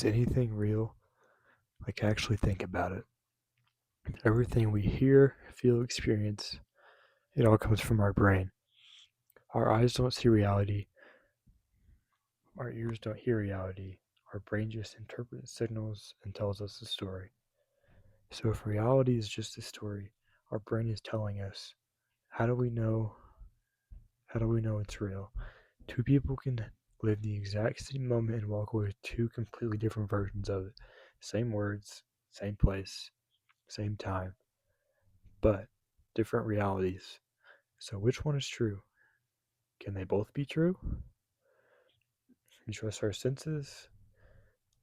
Is anything real? Like, actually think about it. Everything we hear, feel, experience, it all comes from our brain. Our eyes don't see reality, our ears don't hear reality. Our brain just interprets signals and tells us a story. So, if reality is just a story, our brain is telling us, how do we know? How do we know it's real? Two people can live the exact same moment and walk away with two completely different versions of it. Same words, same place, same time, but different realities. So, which one is true? Can they both be true? We trust our senses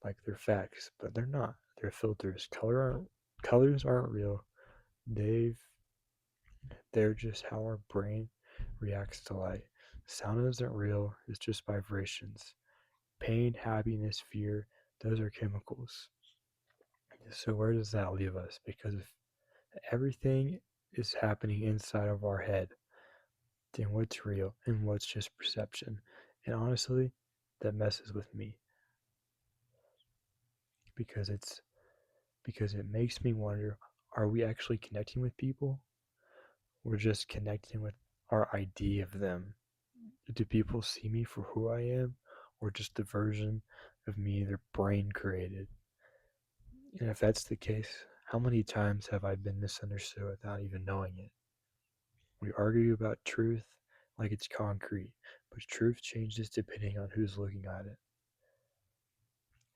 like they're facts, but they're not. They're filters. Colors aren't real. They've they're just how our brain reacts to light. Sound isn't real. It's just vibrations. Pain, happiness, fear, those are chemicals. So where does that leave us? Because if everything is happening inside of our head, then what's real and what's just perception? And honestly, that messes with me because it makes me wonder, are we actually connecting with people? We're just connecting with our idea of them. Do people see me for who I am or just the version of me their brain created? And if that's the case, how many times have I been misunderstood without even knowing it? We argue about truth like it's concrete, but truth changes depending on who's looking at it.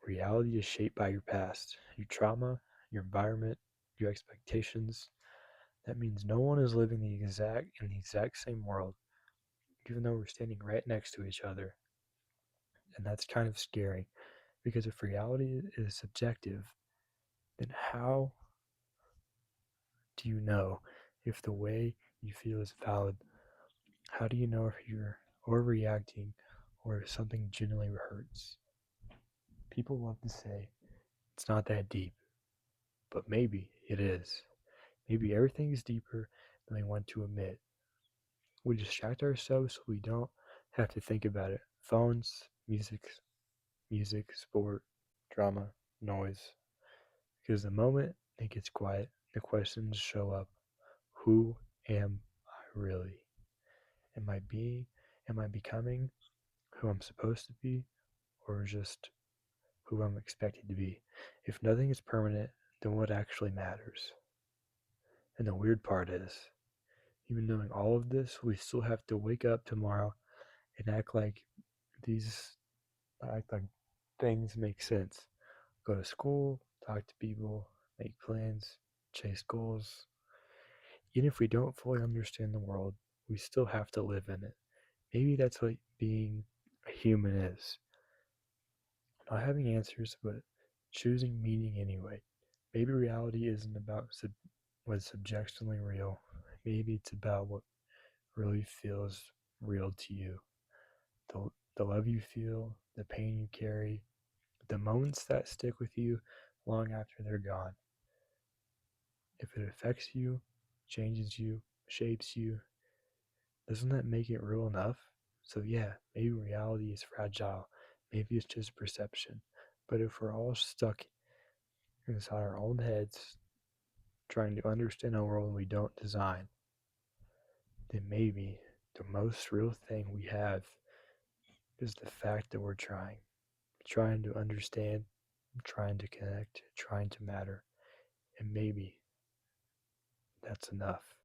Reality is shaped by your past, your trauma, your environment, your expectations. That means no one is living in the exact same world, even though we're standing right next to each other. And that's kind of scary because if reality is subjective, then how do you know if the way you feel is valid? How do you know if you're overreacting or if something genuinely hurts? People love to say it's not that deep, but maybe it is. Maybe everything is deeper than we want to admit. We distract ourselves so we don't have to think about it. Phones, sport, drama, noise. Because the moment it gets quiet, the questions show up. Who am I really? Am I being, am I becoming who I'm supposed to be, or just who I'm expected to be? If nothing is permanent, then what actually matters? And the weird part is, even knowing all of this, we still have to wake up tomorrow and these act like things make sense. Go to school, talk to people, make plans, chase goals. Even if we don't fully understand the world, we still have to live in it. Maybe that's what being a human is. Not having answers, but choosing meaning anyway. Maybe reality isn't about what's subjectively real. Maybe it's about what really feels real to you. The love you feel, the pain you carry, the moments that stick with you long after they're gone. If it affects you, changes you, shapes you, doesn't that make it real enough? So, yeah, maybe reality is fragile. Maybe it's just perception. But if we're all stuck inside our own heads trying to understand a world we don't design, then maybe the most real thing we have is the fact that we're trying to understand, trying to connect, trying to matter. And maybe that's enough.